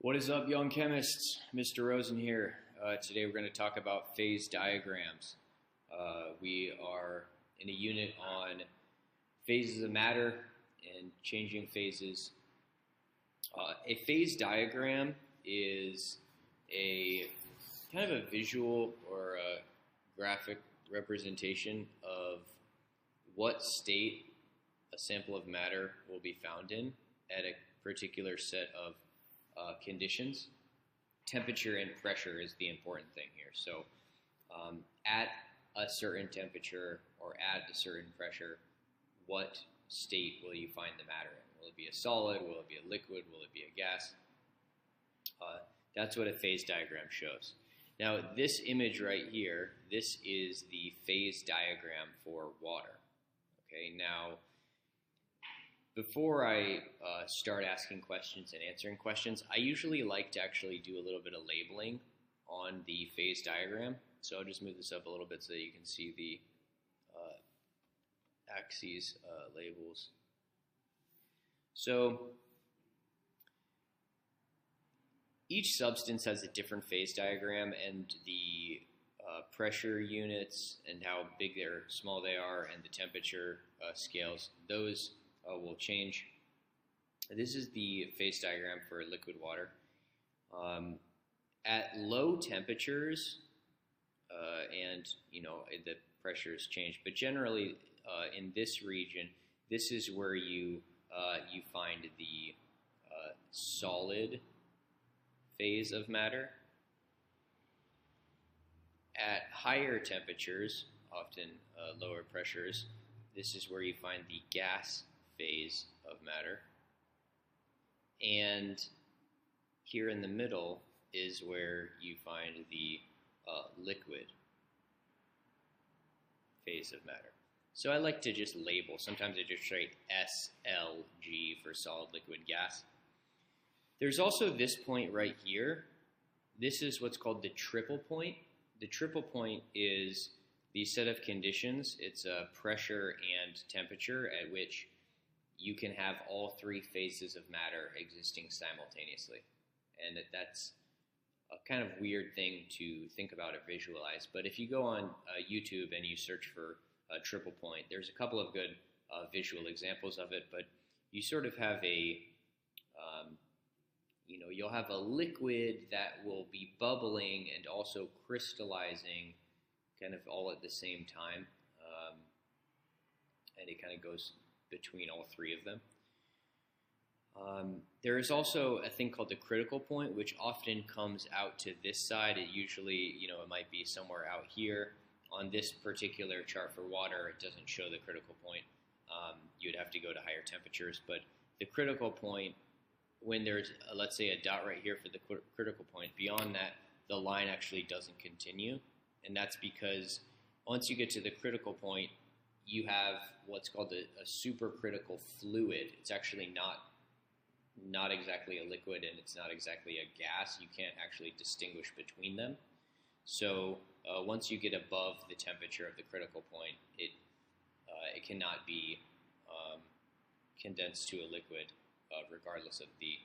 What is up, young chemists? Mr. Rosen here. Today we're going to talk about phase diagrams. We are in a unit on phases of matter and changing phases. A phase diagram is a kind of a visual or a graphic representation of what state a sample of matter will be found in at a particular set of conditions. Temperature and pressure is the important thing here. So at a certain temperature or at a certain pressure, what state will you find the matter in? Will it be a solid? Will it be a liquid? Will it be a gas? That's what a phase diagram shows. Now this image right here, this is the phase diagram for water. Okay, now before I start asking questions and answering questions, I usually like to actually do a little bit of labeling on the phase diagram. So I'll just move this up a little bit so that you can see the axes labels. So each substance has a different phase diagram, and the pressure units and how big or small they are and the temperature scales, those will change. This is the phase diagram for liquid water. At low temperatures, and the pressures change, but generally in this region, this is where you find the solid phase of matter. At higher temperatures, often lower pressures, this is where you find the gas phase of matter. And here in the middle is where you find the liquid phase of matter. So I like to just label. Sometimes I just write SLG for solid, liquid, gas. There's also this point right here. This is what's called the triple point. The triple point is the set of conditions. It's a pressure and temperature at which you can have all three phases of matter existing simultaneously. And that's a kind of weird thing to think about or visualize. But if you go on YouTube and you search for a triple point, there's a couple of good visual examples of it. But you sort of have a, you'll have a liquid that will be bubbling and also crystallizing kind of all at the same time. And it kind of goes between all three of them. There is also a thing called the critical point, which often comes out to this side. It usually, it might be somewhere out here. On this particular chart for water, it doesn't show the critical point. You'd have to go to higher temperatures. But the critical point, when there's, let's say, a dot right here for the critical point, beyond that, the line actually doesn't continue. And that's because once you get to the critical point, you have what's called a supercritical fluid. It's actually not exactly a liquid, and it's not exactly a gas. You can't actually distinguish between them. So once you get above the temperature of the critical point, it cannot be condensed to a liquid regardless of the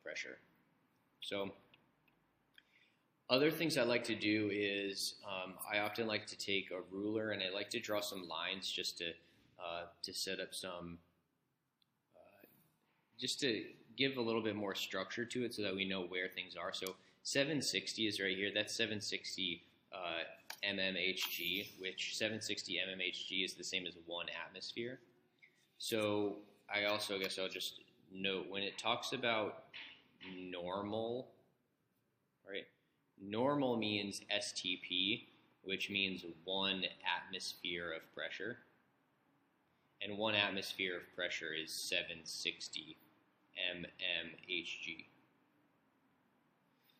pressure. So other things I like to do is I often like to take a ruler and I like to draw some lines just to set up some, just to give a little bit more structure to it so that we know where things are. So 760 is right here. That's 760 mmHg, which 760 mmHg is the same as 1 atmosphere. So I guess I'll just note when it talks about normal, right? Normal means STP, which means 1 atmosphere of pressure. And 1 atmosphere of pressure is 760 mmHg.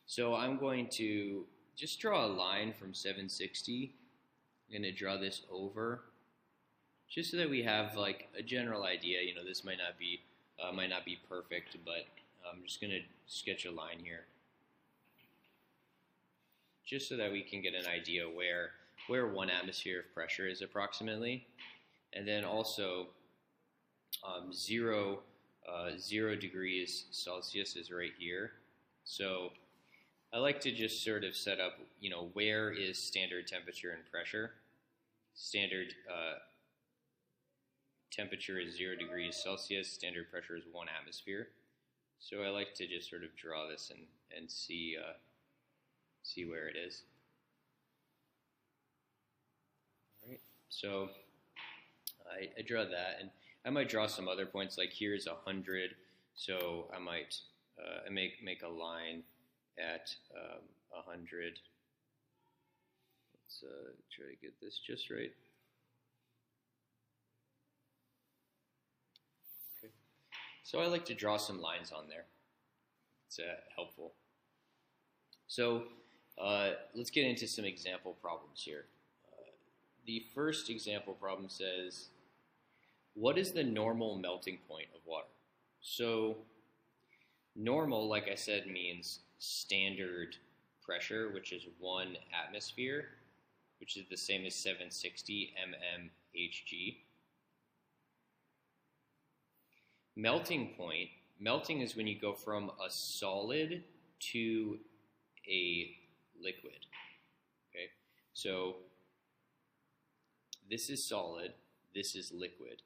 So I'm going to just draw a line from 760. I'm going to draw this over, just so that we have like a general idea. This might not be perfect, but I'm just going to sketch a line here, just so that we can get an idea where 1 atmosphere of pressure is approximately. And then also 0 degrees Celsius is right here. So I like to just sort of set up, where is standard temperature and pressure? Standard temperature is 0 degrees Celsius. Standard pressure is 1 atmosphere. So I like to just sort of draw this and see where it is. All right. So I draw that, and I might draw some other points. Like here's 100. So I might make a line at 100. Let's try to get this just right. Okay. So I like to draw some lines on there. It's helpful. So let's get into some example problems here. The first example problem says, what is the normal melting point of water? So normal, like I said, means standard pressure, which is 1 atmosphere, which is the same as 760 mmHg. Melting point, melting is when you go from a solid to a liquid. Okay, so this is solid, this is liquid.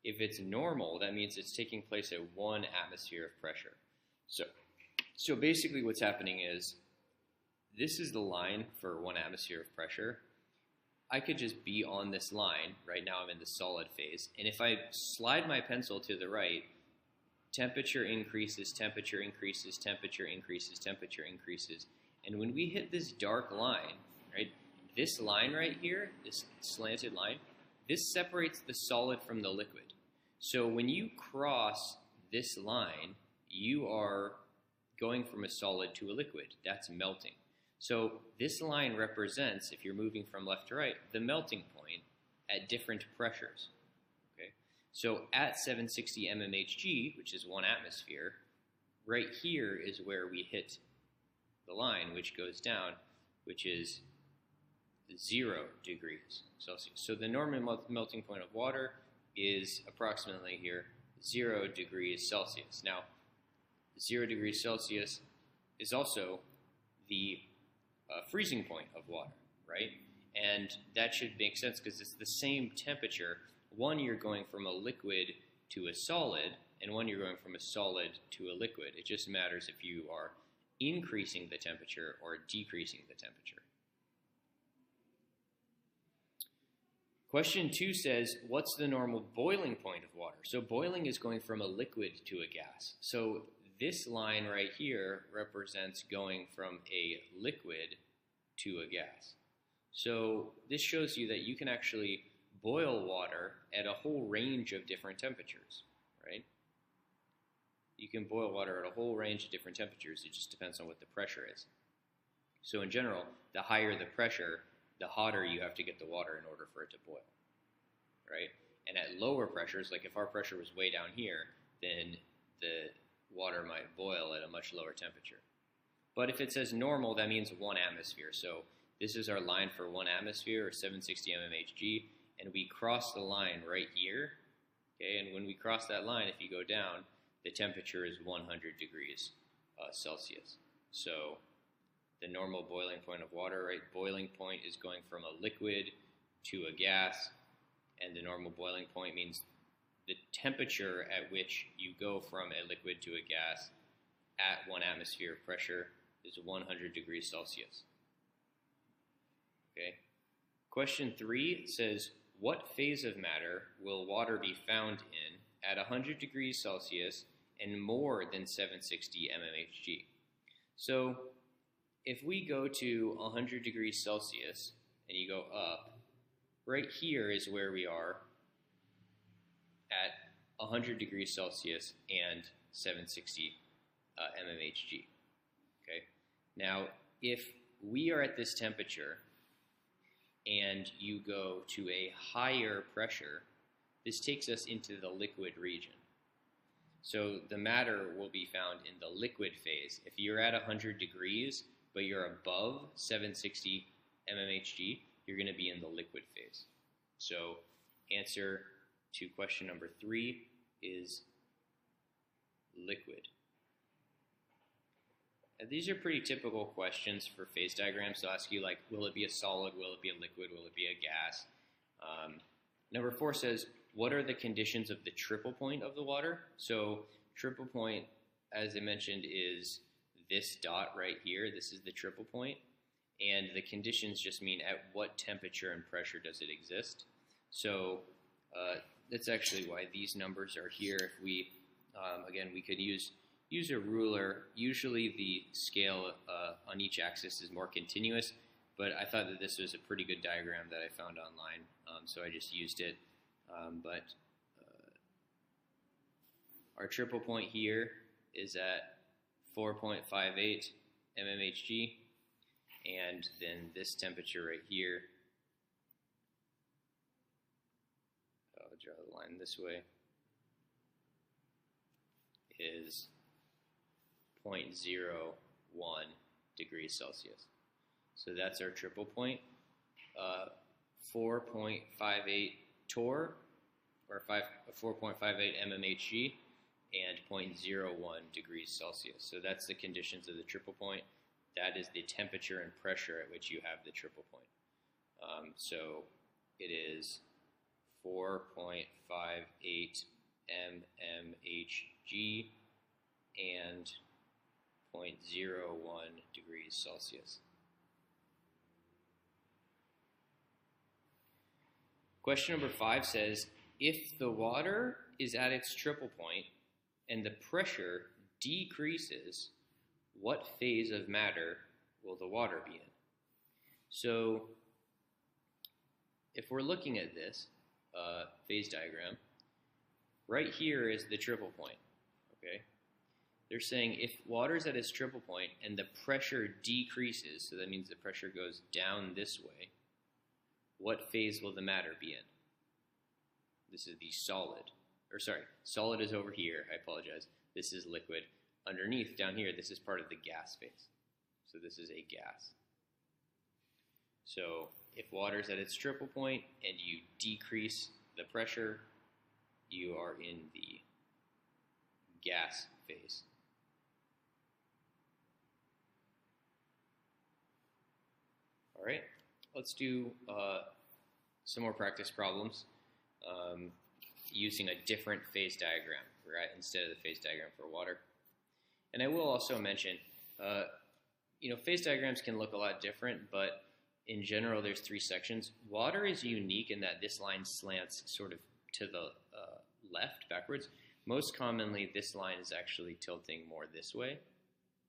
If it's normal, that means it's taking place at 1 atmosphere of pressure. So basically what's happening is, this is the line for 1 atmosphere of pressure. I could just be on this line. Right now I'm in the solid phase. And if I slide my pencil to the right, temperature increases, temperature increases, temperature increases, temperature increases. And when we hit this dark line, right, this line right here, this slanted line, this separates the solid from the liquid. So when you cross this line, you are going from a solid to a liquid. That's melting. So this line represents, if you're moving from left to right, the melting point at different pressures. Okay? So at 760 mmHg, which is 1 atmosphere, right here is where we hit the line, which goes down, which is 0 degrees Celsius. So the normal melting point of water is approximately here 0 degrees Celsius. Now, 0 degrees Celsius is also the freezing point of water, right? And that should make sense because it's the same temperature. One, you're going from a liquid to a solid, and one, you're going from a solid to a liquid. It just matters if you are increasing the temperature or decreasing the temperature. Question 2 says, what's the normal boiling point of water? So boiling is going from a liquid to a gas. So this line right here represents going from a liquid to a gas. So this shows you that you can actually boil water at a whole range of different temperatures, right? You can boil water at a whole range of different temperatures. It just depends on what the pressure is. So in general, the higher the pressure, the hotter you have to get the water in order for it to boil, right? And at lower pressures, like if our pressure was way down here, then the water might boil at a much lower temperature. But if it says normal, that means 1 atmosphere. So this is our line for 1 atmosphere, or 760 mmHg, and we cross the line right here. Okay, and when we cross that line, if you go down, the temperature is 100 degrees Celsius. So the normal boiling point of water, right? Boiling point is going from a liquid to a gas, and the normal boiling point means the temperature at which you go from a liquid to a gas at 1 atmosphere of pressure is 100 degrees Celsius. Okay. Question 3 says, what phase of matter will water be found in at 100 degrees Celsius and more than 760 mmHg? So if we go to 100 degrees Celsius and you go up, right here is where we are at 100 degrees Celsius and 760 mmHg. Okay. Now, if we are at this temperature and you go to a higher pressure, this takes us into the liquid region. So the matter will be found in the liquid phase. If you're at 100 degrees, but you're above 760 mmHg, you're going to be in the liquid phase. So answer to question number 3 is liquid. And these are pretty typical questions for phase diagrams. They'll ask you, like, will it be a solid, will it be a liquid, will it be a gas? Number 4 says, what are the conditions of the triple point of the water? So triple point, as I mentioned, is this dot right here. This is the triple point. And the conditions just mean at what temperature and pressure does it exist. So that's actually why these numbers are here. If we, again, we could use a ruler. Usually the scale on each axis is more continuous, but I thought that this was a pretty good diagram that I found online, so I just used it. But our triple point here is at 4.58 mmHg, and then this temperature right here, I'll draw the line this way, is 0.01 degrees Celsius. So that's our triple point. 4.58 torr, or 4.58 mmHg, and 0.01 degrees Celsius. So that's the conditions of the triple point. That is the temperature and pressure at which you have the triple point. So it is 4.58 mmHg and 0.01 degrees Celsius. Question number 5 says, if the water is at its triple point and the pressure decreases, what phase of matter will the water be in? So if we're looking at this phase diagram, right here is the triple point, okay? They're saying if water is at its triple point and the pressure decreases, so that means the pressure goes down this way, what phase will the matter be in? This is the solid. Or sorry, solid is over here, I apologize. This is liquid. Underneath, down here, this is part of the gas phase. So this is a gas. So if water is at its triple point and you decrease the pressure, you are in the gas phase. All right, let's do some more practice problems using a different phase diagram, right, instead of the phase diagram for water. And I will also mention, phase diagrams can look a lot different, but in general, there's 3 sections. Water is unique in that this line slants sort of to the left, backwards. Most commonly, this line is actually tilting more this way.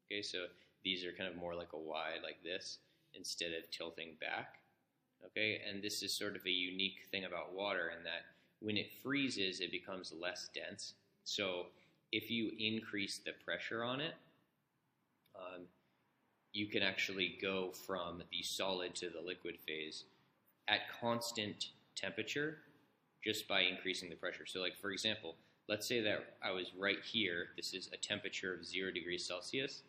Okay, so these are kind of more like a Y, like this, instead of tilting back. Okay, and this is sort of a unique thing about water in that when it freezes, it becomes less dense. So if you increase the pressure on it, you can actually go from the solid to the liquid phase at constant temperature just by increasing the pressure. So like, for example, let's say that I was right here. This is a temperature of 0 degrees Celsius.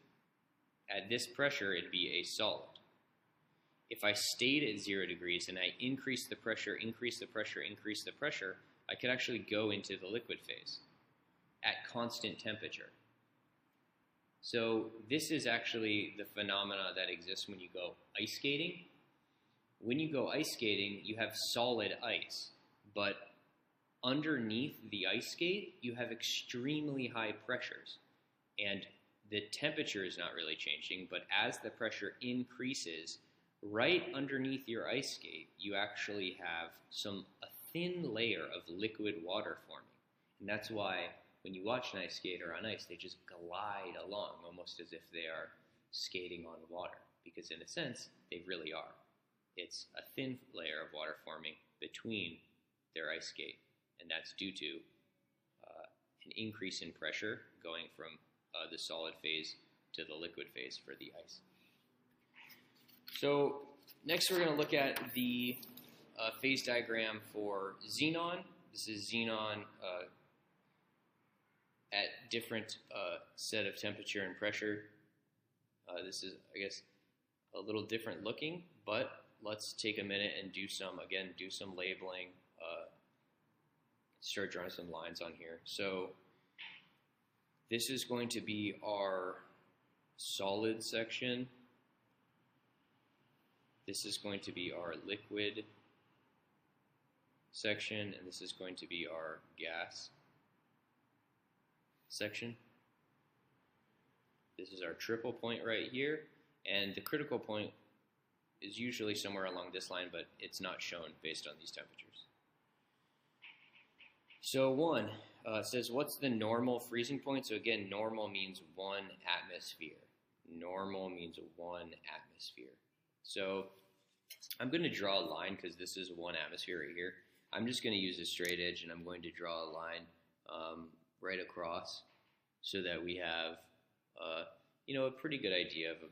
At this pressure, it'd be a solid. If I stayed at 0 degrees and I increased the pressure, increased the pressure, increased the pressure, I could actually go into the liquid phase at constant temperature. So this is actually the phenomena that exists when you go ice skating. When you go ice skating, you have solid ice, but underneath the ice skate, you have extremely high pressures. And the temperature is not really changing, but as the pressure increases, right underneath your ice skate, you actually have a thin layer of liquid water forming. And that's why when you watch an ice skater on ice, they just glide along almost as if they are skating on water, because in a sense, they really are. It's a thin layer of water forming between their ice skate, and that's due to an increase in pressure going from the solid phase to the liquid phase for the ice. So next we're going to look at the phase diagram for xenon. This is xenon at different set of temperature and pressure. This is, I guess, a little different looking, but let's take a minute and do some labeling, start drawing some lines on here. So this is going to be our solid section. This is going to be our liquid section, and this is going to be our gas section. This is our triple point right here, and the critical point is usually somewhere along this line, but it's not shown based on these temperatures. So 1 says, what's the normal freezing point? So again, normal means 1 atmosphere. Normal means 1 atmosphere. So I'm going to draw a line because this is 1 atmosphere right here. I'm just going to use a straight edge, and I'm going to draw a line right across so that we have a pretty good idea of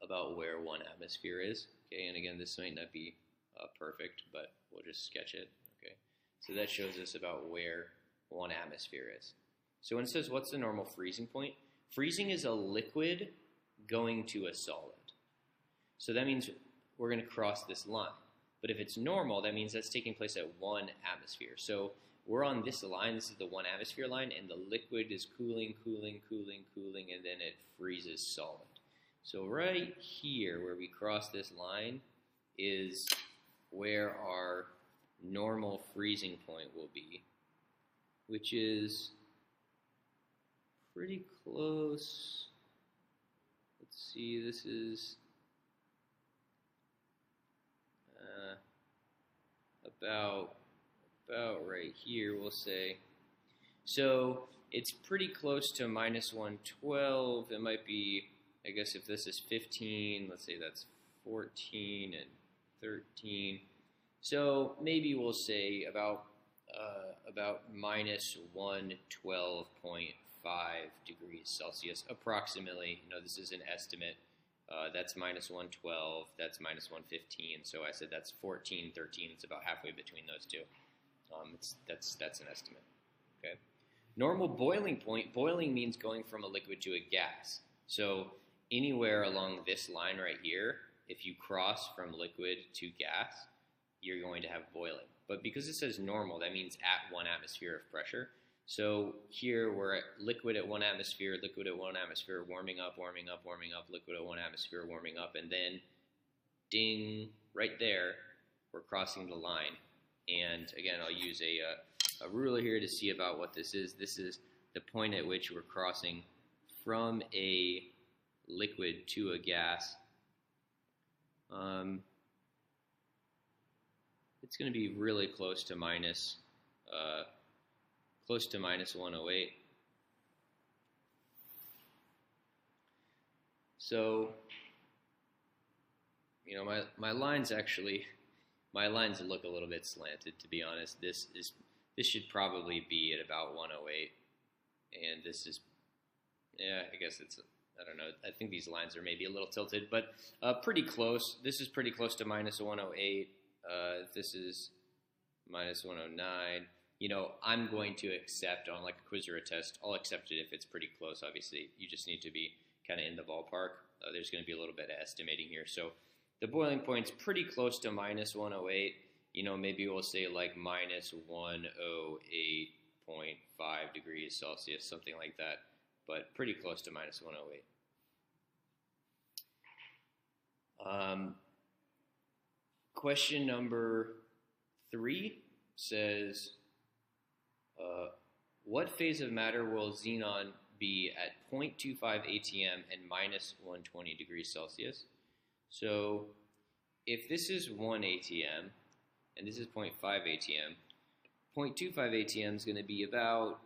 about where 1 atmosphere is. Okay, and again, this might not be perfect, but we'll just sketch it. Okay, so that shows us about where 1 atmosphere is. So when it says what's the normal freezing point, freezing is a liquid going to a solid. So that means we're going to cross this line. But if it's normal, that means that's taking place at 1 atmosphere. So we're on this line. This is the 1 atmosphere line, and the liquid is cooling, cooling, cooling, cooling, and then it freezes solid. So right here, where we cross this line, is where our normal freezing point will be, which is pretty close. Let's see, this is about right here, we'll say. So it's pretty close to minus 112. It might be, I guess if this is 15, let's say that's 14 and 13. So maybe we'll say about minus 112.5 degrees Celsius, approximately. This is an estimate. That's minus 112, that's minus 115, so I said that's 14, 13, it's about halfway between those two. That's an estimate. Okay. Normal boiling point, boiling means going from a liquid to a gas. So anywhere along this line right here, if you cross from liquid to gas, you're going to have boiling. But because it says normal, that means at 1 atmosphere of pressure. So here we're at liquid at 1 atmosphere, liquid at 1 atmosphere, warming up, warming up, warming up, liquid at 1 atmosphere, warming up, and then ding, right there, we're crossing the line. And again, I'll use a ruler here to see about what this is. This is the point at which we're crossing from a liquid to a gas. It's going to be really close to minus 108. So, my lines look a little bit slanted, to be honest. This should probably be at about 108, and this is, I guess I don't know. I think these lines are maybe a little tilted, but pretty close. This is pretty close to minus 108. This is minus 109. I'm going to accept on like a quiz or a test, I'll accept it if it's pretty close. Obviously, you just need to be kind of in the ballpark. There's going to be a little bit of estimating here. So the boiling point's pretty close to minus 108. Maybe we'll say like minus 108.5 degrees Celsius, something like that, but pretty close to minus 108. Question number 3 says, what phase of matter will xenon be at 0.25 atm and minus 120 degrees Celsius? So if this is 1 atm and this is 0.5 atm, 0.25 atm is going to be about,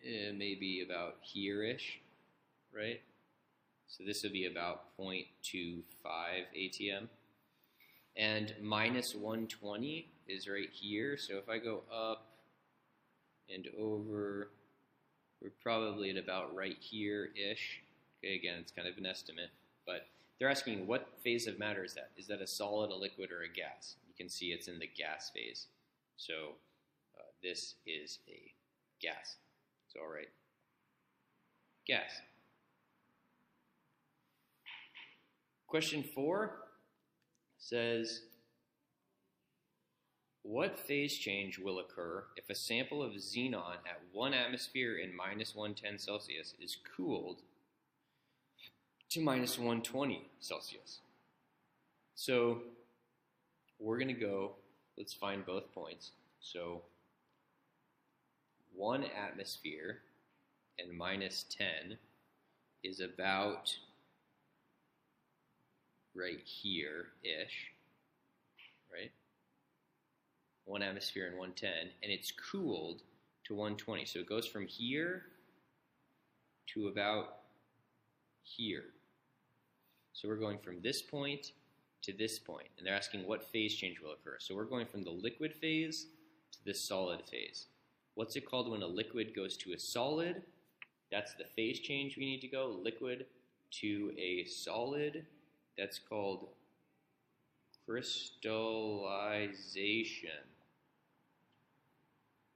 maybe about here-ish, right? So this would be about 0.25 atm. And minus 120 is right here. So if I go up and over, we're probably at about right here-ish. Okay, again, it's kind of an estimate. But they're asking what phase of matter is that? Is that a solid, a liquid, or a gas? You can see it's in the gas phase. So this is a gas. So all right, gas. Question 4 says, What phase change will occur if a sample of xenon at 1 atmosphere and minus 110 Celsius is cooled to minus 120 Celsius? So we're going to go, let's find both points. So 1 atmosphere and minus 10 is about right here-ish, right? 1 atmosphere and 110, and it's cooled to 120. So it goes from here to about here. So we're going from this point to this point, and they're asking what phase change will occur. So we're going from the liquid phase to the solid phase. What's it called when a liquid goes to a solid? That's the phase change we need to go. Liquid to a solid. That's called crystallization.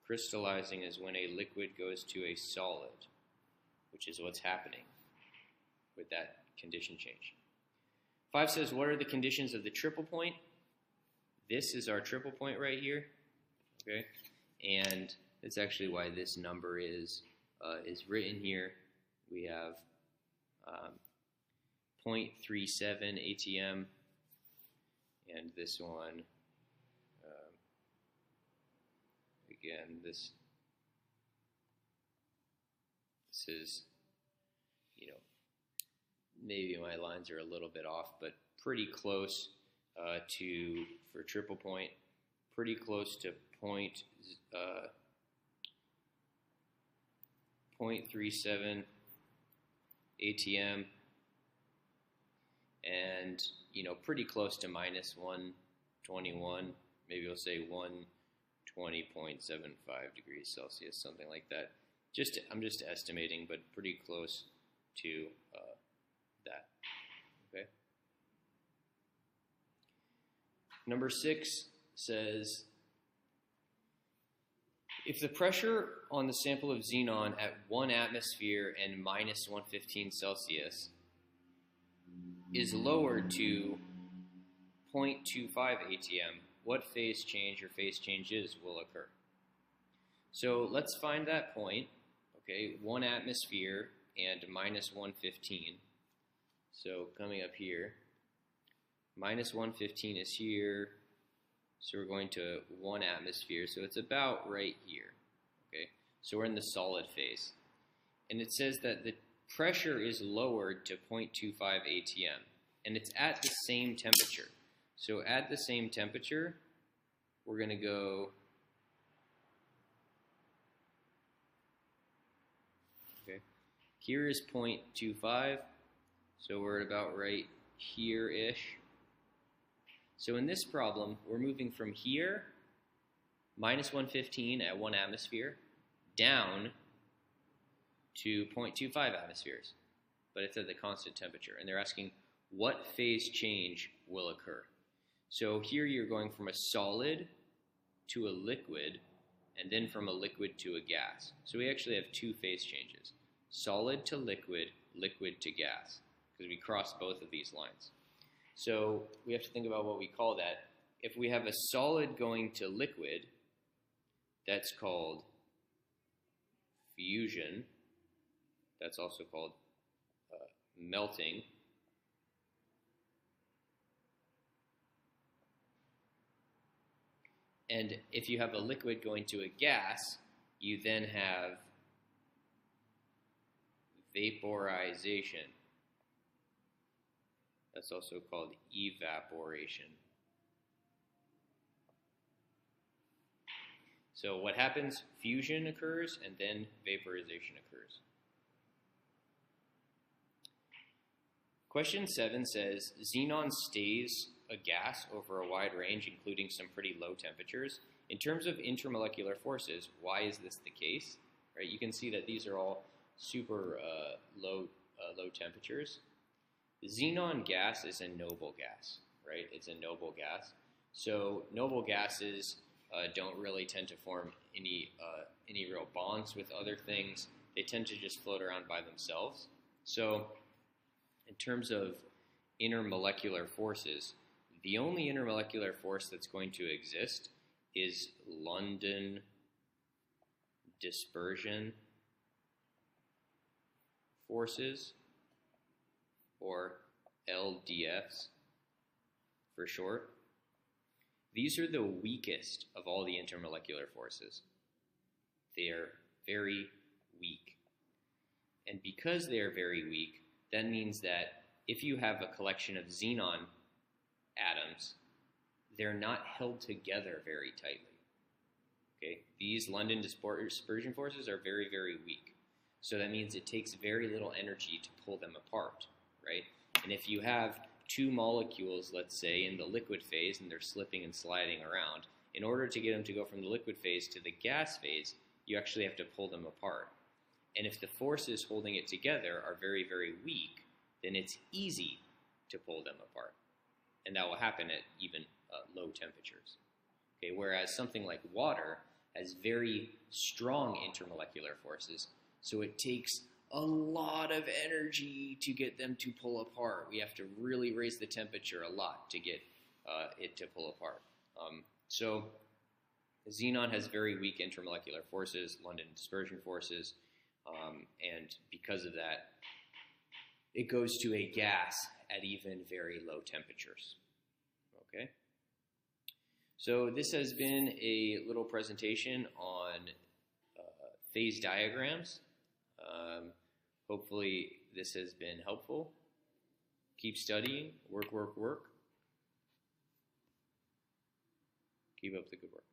Crystallizing is when a liquid goes to a solid, which is what's happening with that condition change. 5 says, what are the conditions of the triple point? This is our triple point right here, okay? And that's actually why this number is written here. We have 0.37 ATM, and this one, again, this is, you know, maybe my lines are a little bit off, but pretty close for triple point, pretty close to 0.37 ATM, and, you know, pretty close to minus 121, maybe we'll say 120.75 degrees Celsius, something like that. I'm just estimating, but pretty close to that. Okay. Number 6 says, if the pressure on the sample of xenon at 1 atmosphere and minus 115 Celsius is lowered to 0.25 ATM, what phase change or phase changes will occur? So let's find that point. Okay, 1 atmosphere and minus 115. So coming up here, minus 115 is here. So we're going to 1 atmosphere. So it's about right here. Okay, so we're in the solid phase. And it says that the pressure is lowered to 0.25 ATM. And it's at the same temperature. So at the same temperature, we're going to go, okay, here is 0.25, so we're at about right here-ish. So in this problem, we're moving from here, minus 115 at 1 atmosphere, down to 0.25 atmospheres, but it's at the constant temperature. And they're asking, what phase change will occur? So here you're going from a solid to a liquid, and then from a liquid to a gas. So we actually have 2 phase changes. Solid to liquid, liquid to gas, because we cross both of these lines. So we have to think about what we call that. If we have a solid going to liquid, that's called fusion. That's also called melting. And if you have a liquid going to a gas, you then have vaporization. That's also called evaporation. So what happens? Fusion occurs, and then vaporization occurs. Question 7 says, xenon stays a gas over a wide range, including some pretty low temperatures. In terms of intermolecular forces, why is this the case? Right? You can see that these are all super low temperatures. Xenon gas is a noble gas, right? It's a noble gas. So noble gases don't really tend to form any real bonds with other things. They tend to just float around by themselves. So in terms of intermolecular forces, the only intermolecular force that's going to exist is London Dispersion Forces, or LDFs for short. These are the weakest of all the intermolecular forces. They are very weak. And because they are very weak, that means that if you have a collection of xenon atoms, they're not held together very tightly. Okay? These London dispersion forces are very, very weak. So that means it takes very little energy to pull them apart, right? And if you have two molecules, let's say, in the liquid phase, and they're slipping and sliding around, in order to get them to go from the liquid phase to the gas phase, you actually have to pull them apart. And if the forces holding it together are very, very weak, then it's easy to pull them apart. And that will happen at even low temperatures. Okay, whereas something like water has very strong intermolecular forces, so it takes a lot of energy to get them to pull apart. We have to really raise the temperature a lot to get it to pull apart. So xenon has very weak intermolecular forces, London dispersion forces, and because of that, it goes to a gas at even very low temperatures. Okay? So this has been a little presentation on phase diagrams. Hopefully this has been helpful. Keep studying, work, work, work. Keep up the good work.